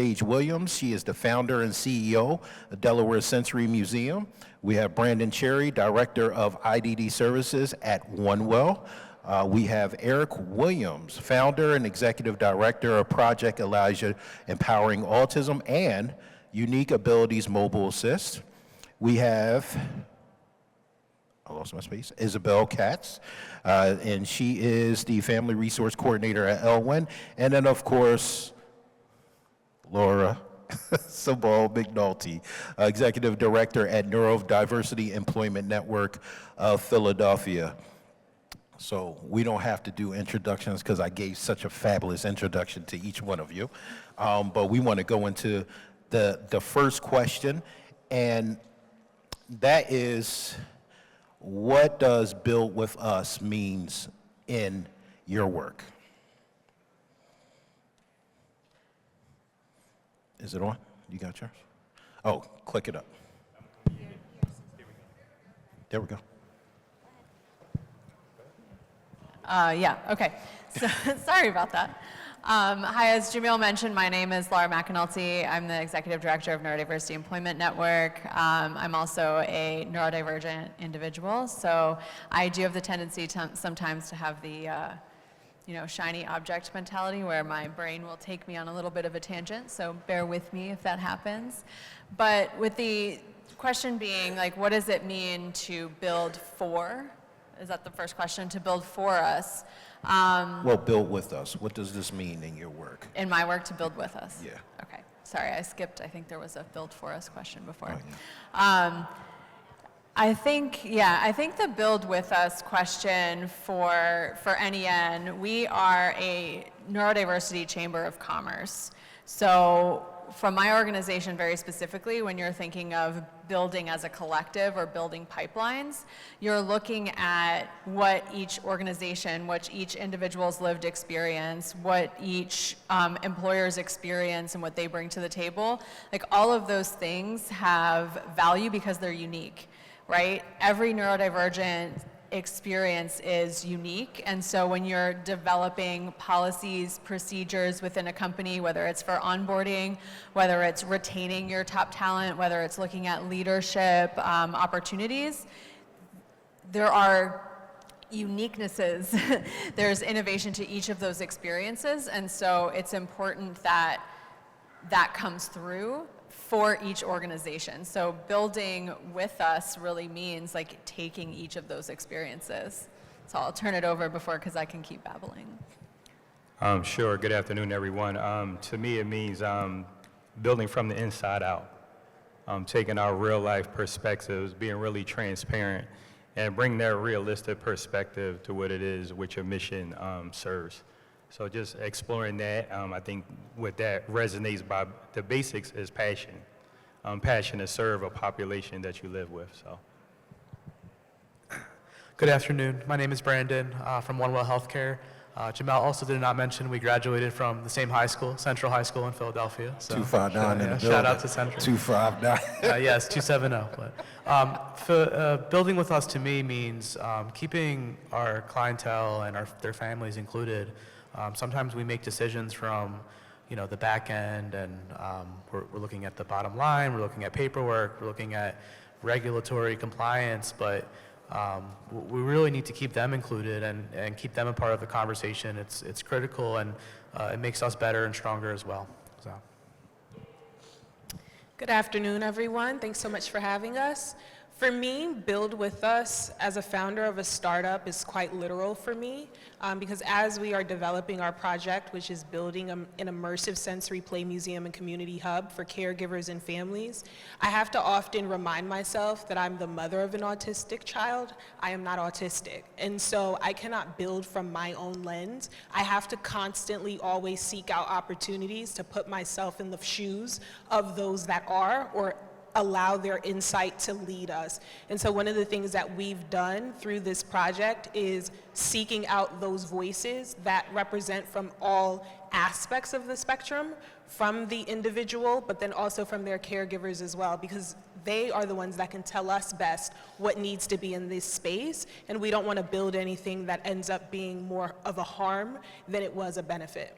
Paige Williams. She is the founder and CEO of Delaware Sensory Museum. We have Brandon Cherry, Director of IDD Services at OneWell. We have Eric Williams, Founder and Executive Director of Project Elijah, Empowering Autism and Unique Abilities Mobile Assist. We have, I lost my space, Isabel Katz, and she is the Family Resource Coordinator at Elwyn. And then, of course, Laura McAnulty, Executive Director at Neurodiversity Employment Network of Philadelphia. So we don't have to do introductions because I gave such a fabulous introduction to each one of you. But we want to go into the first question, and that is, what does Build With Us means in your work? Is it on? You got yours? Oh, click it up. There we go. Yeah, okay. So, sorry about that. Hi, as Jamiel mentioned, my name is Laura McAnulty. I'm the Executive Director of Neurodiversity Employment Network. I'm also a neurodivergent individual, so I do have the tendency sometimes to have the shiny object mentality where my brain will take me on a little bit of a tangent, so bear with me if that happens. But with the question being, like, what does it mean to build for? Is that the first question, to build for us? Well, build with us. What does this mean in your work? In my work, to build with us? Yeah. Okay, sorry, I skipped. I think there was a build for us question before. Oh, yeah. I think the build with us question for NEN, we are a neurodiversity chamber of commerce. So from my organization very specifically, when you're thinking of building as a collective or building pipelines, you're looking at what each organization, what each individual's lived experience, what each employer's experience and what they bring to the table. Like, all of those things have value because they're unique. Right? Every neurodivergent experience is unique, and so when you're developing policies, procedures within a company, whether it's for onboarding, whether it's retaining your top talent, whether it's looking at leadership opportunities, there are uniquenesses. There's innovation to each of those experiences, and so it's important that that comes through for each organization. So building with us really means like taking each of those experiences. So I'll turn it over because I can keep babbling. Sure, good afternoon everyone. To me it means building from the inside out, taking our real life perspectives, being really transparent, and bring that realistic perspective to what it is which a mission serves. So just exploring that, I think what that resonates by the basics is passion. Passion to serve a population that you live with, so. Good afternoon, my name is Brandon from OneWell Healthcare. Jamiel also did not mention we graduated from the same high school, Central High School in Philadelphia. So 259 in the building. Shout out to Central. 259. Yes, 270. But building with us to me means keeping our clientele and their families included. Sometimes we make decisions from, the back end, and we're looking at the bottom line, we're looking at paperwork, we're looking at regulatory compliance, but we really need to keep them included and keep them a part of the conversation. It's critical, and it makes us better and stronger as well. So. Good afternoon, everyone. Thanks so much for having us. For me, Build With Us as a founder of a startup is quite literal for me, because as we are developing our project, which is building an immersive sensory play museum and community hub for caregivers and families, I have to often remind myself that I'm the mother of an autistic child. I am not autistic, and so I cannot build from my own lens. I have to constantly always seek out opportunities to put myself in the shoes of those that are, or allow their insight to lead us. And so one of the things that we've done through this project is seeking out those voices that represent from all aspects of the spectrum, from the individual, but then also from their caregivers as well, because they are the ones that can tell us best what needs to be in this space, and we don't want to build anything that ends up being more of a harm than it was a benefit.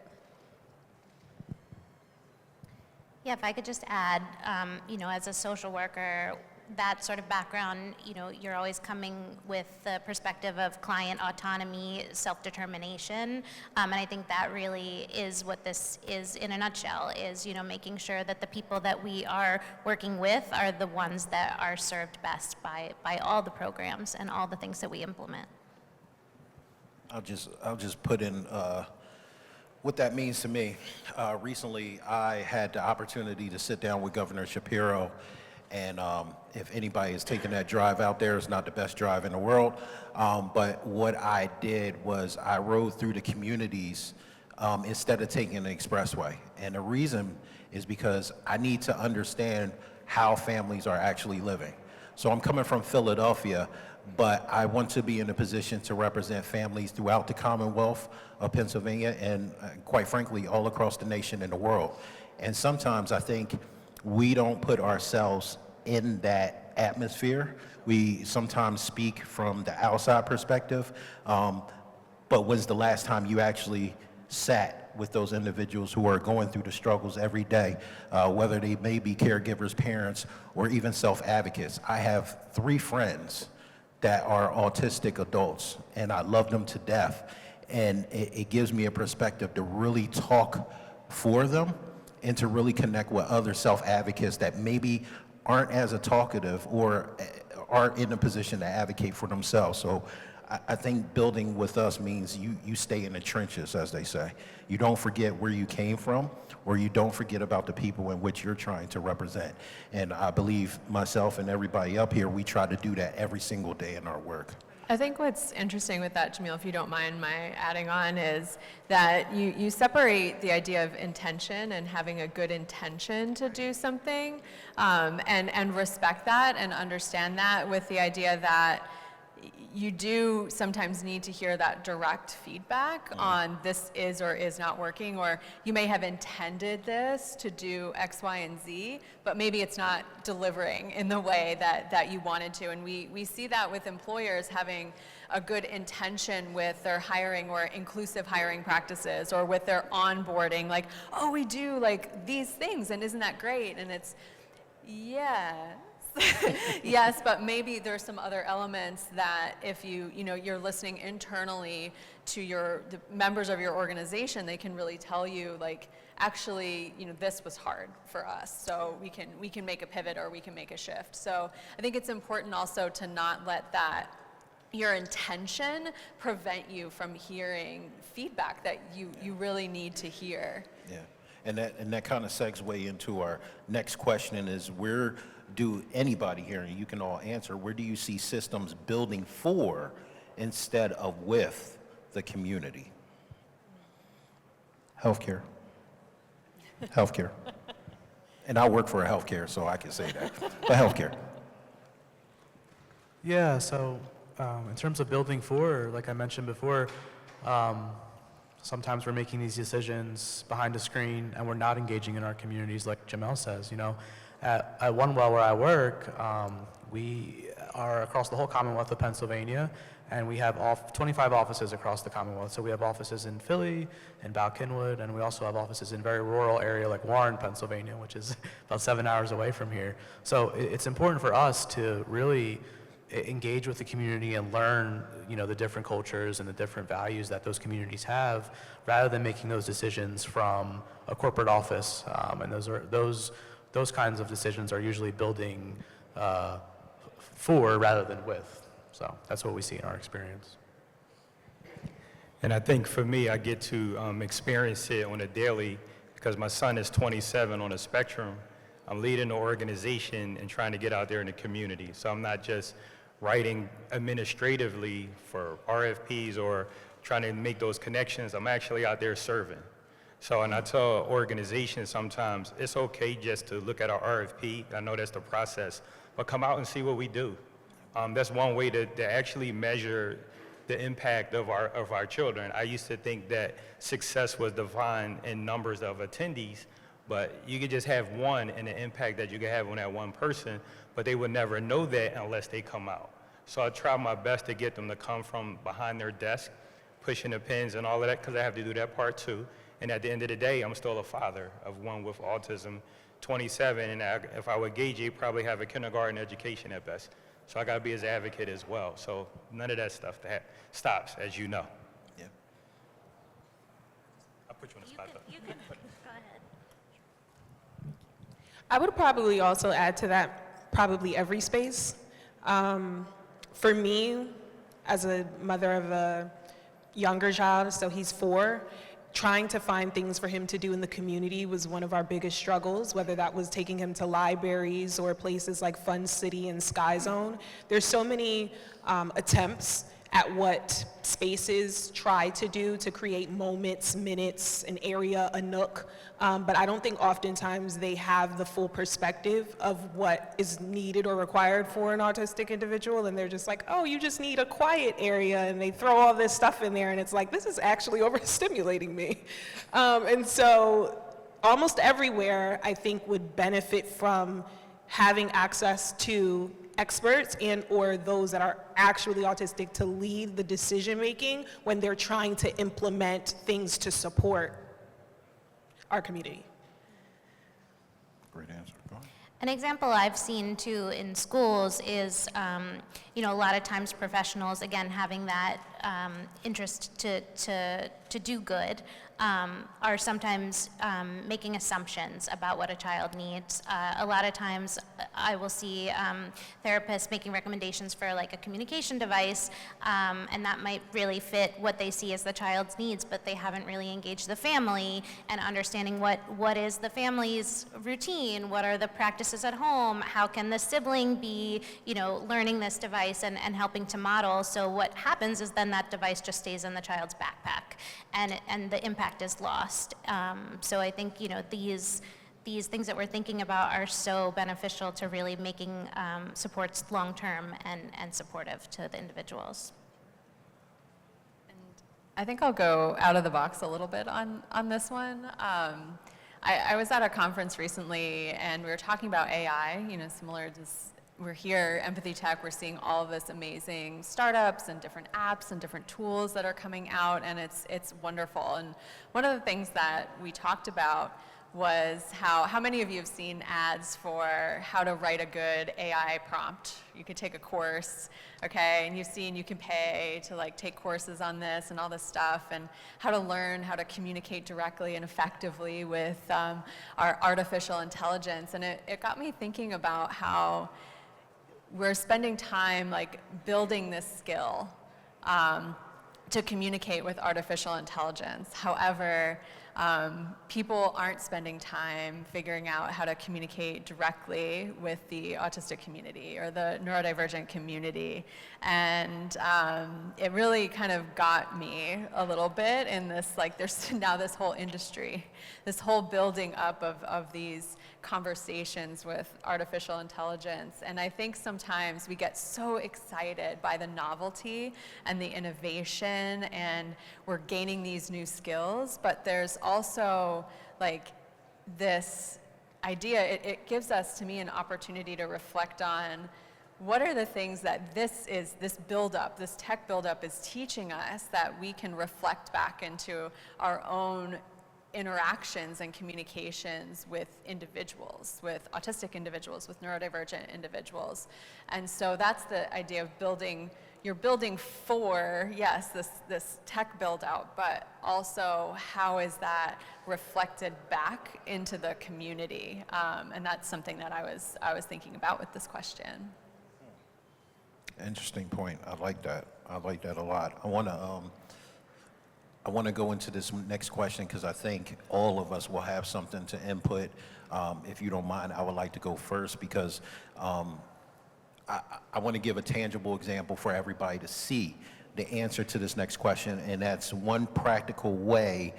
Yeah, if I could just add, as a social worker, that sort of background, you're always coming with the perspective of client autonomy, self-determination, and I think that really is what this is in a nutshell, is, making sure that the people that we are working with are the ones that are served best by all the programs and all the things that we implement. I'll just put in what that means to me. Recently, I had the opportunity to sit down with Governor Shapiro, and if anybody has taken that drive out there, it's not the best drive in the world. But what I did was I rode through the communities instead of taking an expressway. And the reason is because I need to understand how families are actually living. So I'm coming from Philadelphia, but I want to be in a position to represent families throughout the Commonwealth of Pennsylvania and quite frankly, all across the nation and the world. And sometimes I think we don't put ourselves in that atmosphere. We sometimes speak from the outside perspective, but when's the last time you actually sat with those individuals who are going through the struggles every day, whether they may be caregivers, parents, or even self-advocates? I have 3 friends that are autistic adults, and I love them to death. And it gives me a perspective to really talk for them and to really connect with other self-advocates that maybe aren't as a talkative or aren't in a position to advocate for themselves. So I think building with us means you stay in the trenches, as they say. You don't forget where you came from, or you don't forget about the people in which you're trying to represent. And I believe myself and everybody up here, we try to do that every single day in our work. I think what's interesting with that, Jamiel, if you don't mind my adding on, is that you separate the idea of intention and having a good intention to do something, and respect that and understand that, with the idea that you do sometimes need to hear that direct feedback on this is or is not working, or you may have intended this to do X, Y, and Z, but maybe it's not delivering in the way that you wanted to. And we see that with employers having a good intention with their hiring or inclusive hiring practices, or with their onboarding, like, oh, we do like these things, and isn't that great? And it's, yeah. Yes, but maybe there's some other elements that if you're listening internally to the members of your organization, they can really tell you, like, actually, this was hard for us, so we can make a pivot, or we can make a shift. So I think it's important also to not let that, your intention, prevent you from hearing feedback that you really need to hear. Yeah, and that kind of segues into our next question, is where do anybody here, and you can all answer, where do you see systems building for instead of with the community? Healthcare. Healthcare. And I work for a healthcare, so I can say that. But healthcare. Yeah, so in terms of building for, like I mentioned before, sometimes we're making these decisions behind a screen and we're not engaging in our communities, like Jamiel says. At OneWell, where I work, we are across the whole Commonwealth of Pennsylvania, and we have 25 offices across the Commonwealth. So we have offices in Philly and Balkenwood, and we also have offices in very rural area like Warren, Pennsylvania, which is about 7 hours away from here. So it's important for us to really engage with the community and learn, the different cultures and the different values that those communities have, rather than making those decisions from a corporate office. And those kinds of decisions are usually building for rather than with. So that's what we see in our experience. And I think for me, I get to experience it on a daily, because my son is 27 on a spectrum. I'm leading an organization and trying to get out there in the community. So I'm not just writing administratively for RFPs or trying to make those connections. I'm actually out there serving. So, and I tell organizations sometimes, it's okay just to look at our RFP. I know that's the process, but come out and see what we do. That's one way to actually measure the impact of our children. I used to think that success was defined in numbers of attendees, but you could just have one and the impact that you could have on that one person, but they would never know that unless they come out. So I try my best to get them to come from behind their desk, pushing the pens and all of that, because I have to do that part too, And at the end of the day, I'm still a father of one with autism, 27, and if I would gauge it, probably have a kindergarten education at best. So I got to be his advocate as well. So none of that stuff stops, as you know. Yeah. I'll put you on the spot, though. You can go ahead. I would probably also add to that probably every space. For me, as a mother of a younger child, so he's 4, trying to find things for him to do in the community was one of our biggest struggles, whether that was taking him to libraries or places like Fun City and Sky Zone. There's so many attempts at what spaces try to do to create moments, minutes, an area, a nook, but I don't think oftentimes they have the full perspective of what is needed or required for an autistic individual, and they're just like, oh, you just need a quiet area, and they throw all this stuff in there, and it's like, this is actually overstimulating me. And so almost everywhere, I think, would benefit from having access to experts and or those that are actually autistic to lead the decision making when they're trying to implement things to support our community. Great answer. Go ahead. An example I've seen too in schools is, a lot of times professionals, again, having that interest to do good, are sometimes making assumptions about what a child needs. A lot of times I will see therapists making recommendations for like a communication device, and that might really fit what they see as the child's needs, but they haven't really engaged the family and understanding what is the family's routine, what are the practices at home, how can the sibling be, learning this device and helping to model. So what happens is then that device just stays in the child's backpack, and the impact is lost. So I think these things that we're thinking about are so beneficial to really making supports long-term and supportive to the individuals. I think I'll go out of the box a little bit on this one. I was at a conference recently, and we were talking about AI, similar to we're here, Empathytech, we're seeing all of this amazing startups and different apps and different tools that are coming out, and it's wonderful. And one of the things that we talked about was how many of you have seen ads for how to write a good AI prompt? You could take a course, okay, and you've seen you can pay to take courses on this and all this stuff, and how to learn how to communicate directly and effectively with our artificial intelligence. And it got me thinking about how we're spending time building this skill to communicate with artificial intelligence. However, people aren't spending time figuring out how to communicate directly with the autistic community or the neurodivergent community. And it really kind of got me a little bit in this, there's now this whole industry, this whole building up of these conversations with artificial intelligence. And I think sometimes we get so excited by the novelty and the innovation, and we're gaining these new skills, but there's also this idea, it gives us, to me, an opportunity to reflect on what are the things that this buildup, this tech buildup is teaching us that we can reflect back into our own interactions and communications with individuals, with autistic individuals, with neurodivergent individuals. And so that's the idea of building. You're building for, yes, this tech build out, but also how is that reflected back into the community? And that's something that I was thinking about with this question. Interesting point. I like that. I like that a lot. I want to go into this next question because I think all of us will have something to input. If you don't mind, I would like to go first because I want to give a tangible example for everybody to see the answer to this next question, and that's one practical way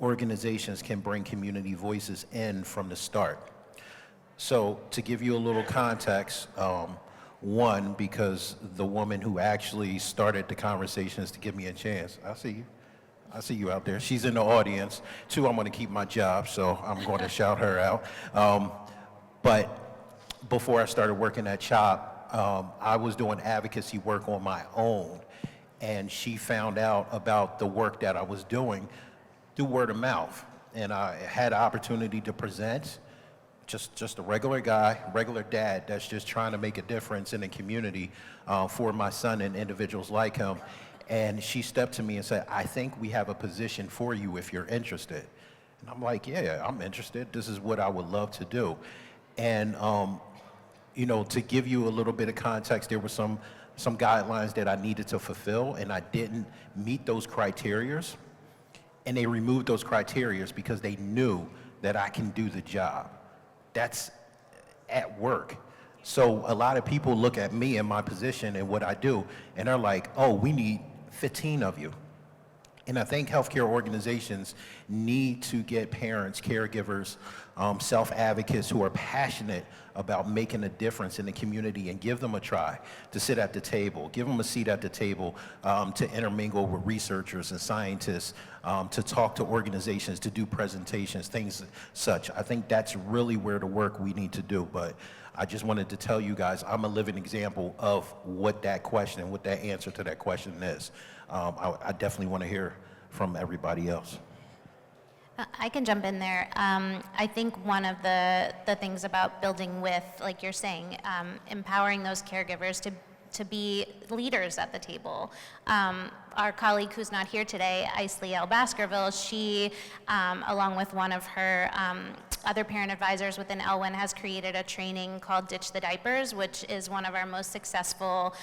organizations can bring community voices in from the start. So to give you a little context, one, because the woman who actually started the conversation is to give me a chance. I see you out there. She's in the audience. Two, I'm going to keep my job, so I'm going to shout her out. But before I started working at CHOP, I was doing advocacy work on my own, and she found out about the work that I was doing through word of mouth. And I had an opportunity to present, just a regular guy, regular dad that's just trying to make a difference in the community for my son and individuals like him. And she stepped to me and said, I think we have a position for you if you're interested. And I'm like, yeah, I'm interested. This is what I would love to do. And, you know, to give you a little bit of context, there were some guidelines that I needed to fulfill, and I didn't meet those criterias. And they removed those criterias because they knew that I can do the job. That's at work. So a lot of people look at me and my position and what I do, and they're like, oh, we need 15 of you. And I think healthcare organizations need to get parents, caregivers, self-advocates who are passionate about making a difference in the community and give them a try to sit at the table, give them a seat at the table to intermingle with researchers and scientists, to talk to organizations, to do presentations, things such. I think that's really where the work we need to do. But I just wanted to tell you guys, I'm a living example of what that question, what that answer to that question is. I definitely want to hear from everybody else. I can jump in there. I think one of the things about building with, like you're saying, empowering those caregivers to be leaders at the table. Our colleague who's not here today, Isabel Basketbill, she, along with one of her other parent advisors within Elwyn, has created a training called Ditch the Diapers, which is one of our most successful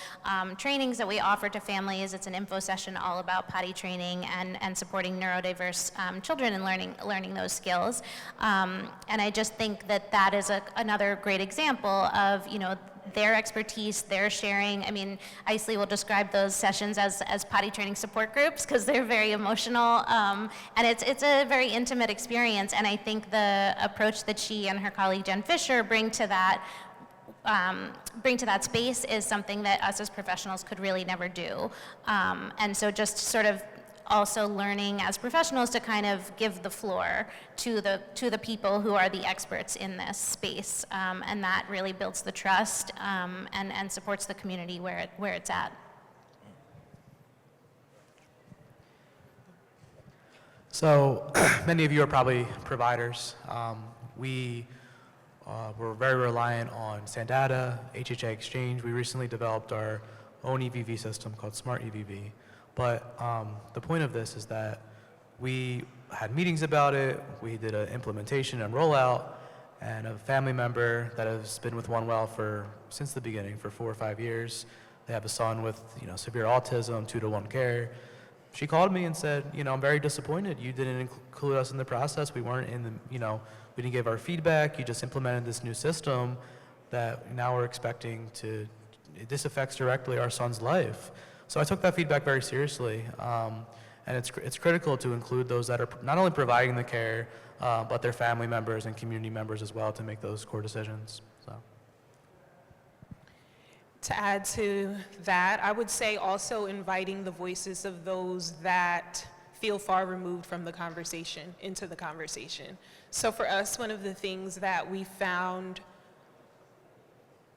trainings that we offer to families. It's an info session all about potty training and supporting neurodiverse children and learning those skills. And I just think that is another great example of, you know, their expertise, their sharing. I mean, Isley will describe those sessions as potty training support groups because they're very emotional, and it's a very intimate experience. And I think the approach that she and her colleague Jen Fisher bring to that space is something that us as professionals could really never do. And so just sort of also learning as professionals to kind of give the floor to the people who are the experts in this space, and that really builds the trust and supports the community where it's at. So many of you are probably providers. We're very reliant on Sandata, HHA Exchange. We recently developed our own EVV system called Smart EVV. But the point of this is that we had meetings about it, we did an implementation and rollout, and a family member that has been with OneWell since the beginning for 4 or 5 years. They have a son with severe autism, 2-to-1 care. She called me and said, I'm very disappointed. You didn't include us in the process. We weren't in the, we didn't give our feedback. You just implemented this new system that now we're expecting this affects directly our son's life. So I took that feedback very seriously, and it's critical to include those that are not only providing the care, but their family members and community members as well to make those core decisions. So. To add to that, I would say also inviting the voices of those that feel far removed from the conversation into the conversation. So for us, one of the things that we found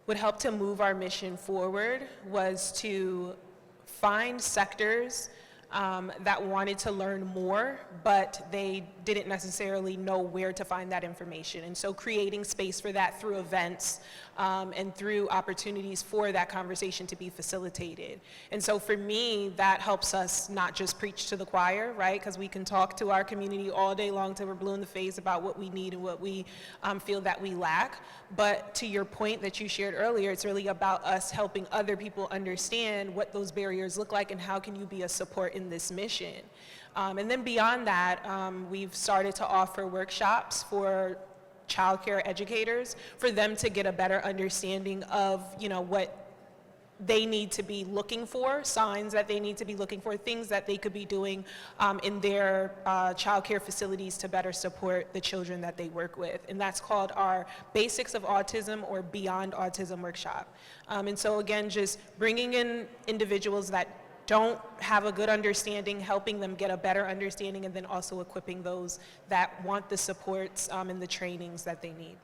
would help to move our mission forward was to find sectors that wanted to learn more, but they didn't necessarily know where to find that information. And so creating space for that through events and through opportunities for that conversation to be facilitated. And so for me, that helps us not just preach to the choir, right? Because we can talk to our community all day long till we're blue in the face about what we need and what we feel that we lack. But to your point that you shared earlier, it's really about us helping other people understand what those barriers look like and how can you be a support in this mission. And then beyond that, we've started to offer workshops for childcare educators for them to get a better understanding of, what they need to be looking for, signs that they need to be looking for, things that they could be doing in their childcare facilities to better support the children that they work with. And that's called our Basics of Autism or Beyond Autism workshop. And so again, just bringing in individuals that don't have a good understanding, helping them get a better understanding, and then also equipping those that want the supports and the trainings that they need.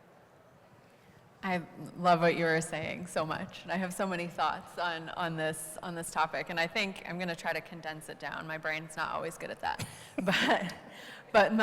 I love what you were saying so much. And I have so many thoughts on this topic, and I think I'm going to try to condense it down. My brain's not always good at that. But But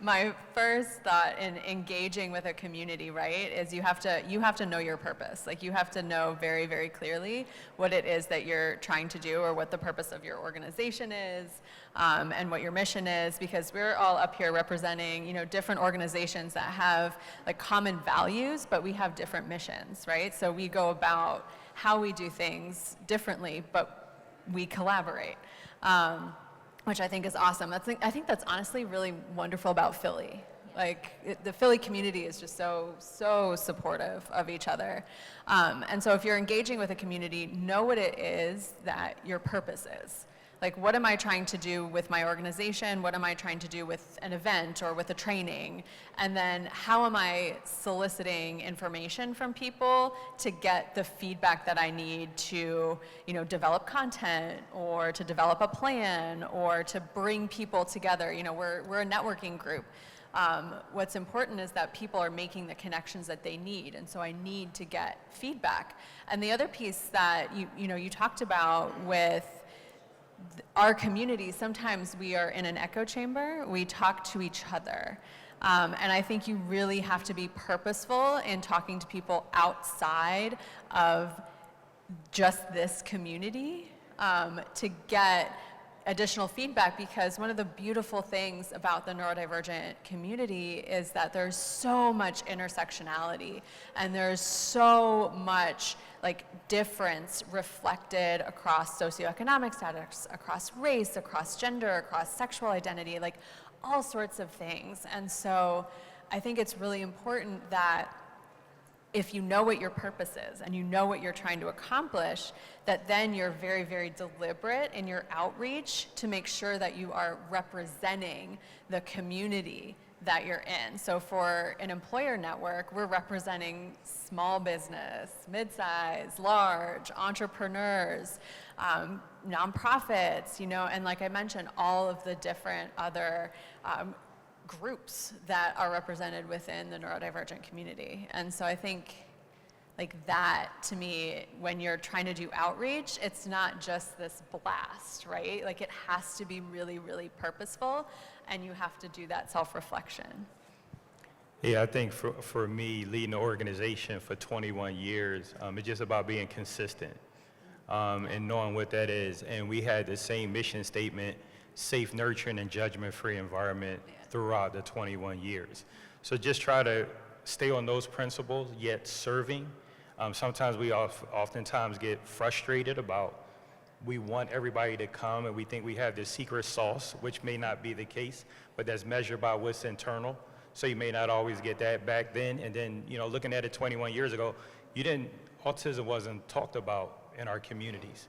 my first thought in engaging with a community, right, is you have to know your purpose. Like, you have to know very, very clearly what it is that you're trying to do, or what the purpose of your organization is, and what your mission is, because we're all up here representing, you know, different organizations that have like common values, but we have different missions, right? So we go about how we do things differently, but we collaborate. Which I think is awesome. I think that's honestly really wonderful about Philly. Like, the Philly community is just so supportive of each other. And so if you're engaging with a community, know what it is that your purpose is. Like, what am I trying to do with my organization? What am I trying to do with an event or with a training? And then how am I soliciting information from people to get the feedback that I need to, you know, develop content, or to develop a plan, or to bring people together? You know, we're a networking group. What's important is that people are making the connections that they need, and so I need to get feedback. And the other piece that you talked about with our community, sometimes we are in an echo chamber, we talk to each other. And I think you really have to be purposeful in talking to people outside of just this community to get additional feedback, because one of the beautiful things about the neurodivergent community is that there's so much intersectionality, and there's so much like difference reflected across socioeconomic status, across race, across gender, across sexual identity, like all sorts of things. And so I think it's really important that if you know what your purpose is and you know what you're trying to accomplish, that then you're very, very deliberate in your outreach to make sure that you are representing the community that you're in. So for an employer network, we're representing small business, mid-size, large, entrepreneurs, nonprofits, you know, and like I mentioned, all of the different other groups that are represented within the neurodivergent community. And so I think like that, to me, when you're trying to do outreach, it's not just this blast, right? Like, it has to be really, really purposeful, and you have to do that self-reflection. Yeah, I think for me, leading the organization for 21 years, it's just about being consistent and knowing what that is. And we had the same mission statement, safe, nurturing, and judgment-free environment throughout the 21 years. So just try to stay on those principles, yet serving. Sometimes we oftentimes get frustrated about, we want everybody to come and we think we have this secret sauce, which may not be the case, but that's measured by what's internal. So you may not always get that back then. And then, you know, looking at it 21 years ago, autism wasn't talked about in our communities.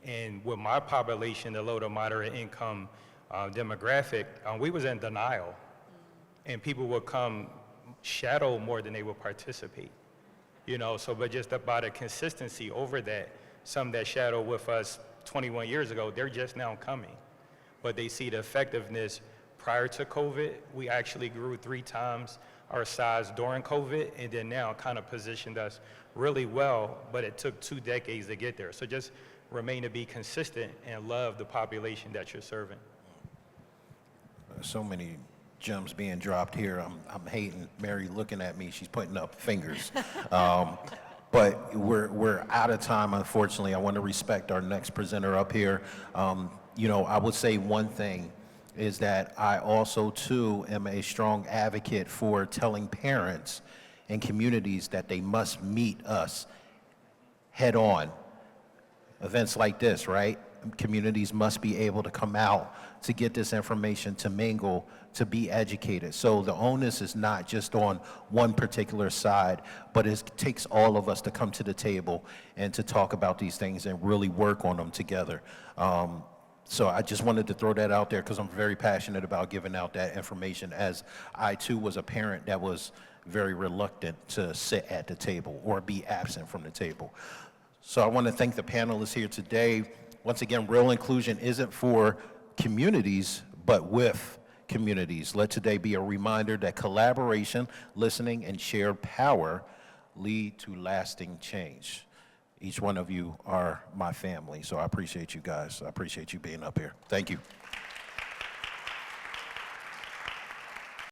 And with my population, the low to moderate income demographic, we was in denial. And people would come shadow more than they would participate. You know, so, but just about a consistency over that, some that shadow with us 21 years ago, they're just now coming. But they see the effectiveness prior to COVID. We actually grew 3 times our size during COVID, and then now kind of positioned us really well, but it took 2 decades to get there. So just remain to be consistent and love the population that you're serving. So many gems being dropped here. I'm hating Mary looking at me. She's putting up fingers. But we're out of time, unfortunately. I want to respect our next presenter up here. You know, I would say one thing is that I also, too, am a strong advocate for telling parents and communities that they must meet us head on. Events like this, right? Communities must be able to come out to get this information, to mingle, to be educated. So the onus is not just on one particular side, but it takes all of us to come to the table and to talk about these things and really work on them together. So I just wanted to throw that out there because I'm very passionate about giving out that information, as I too was a parent that was very reluctant to sit at the table or be absent from the table. So I want to thank the panelists here today. Once again, real inclusion isn't for communities, but with communities. Let today be a reminder that collaboration, listening, and shared power lead to lasting change. Each one of you are my family, so I appreciate you guys. I appreciate you being up here. Thank you.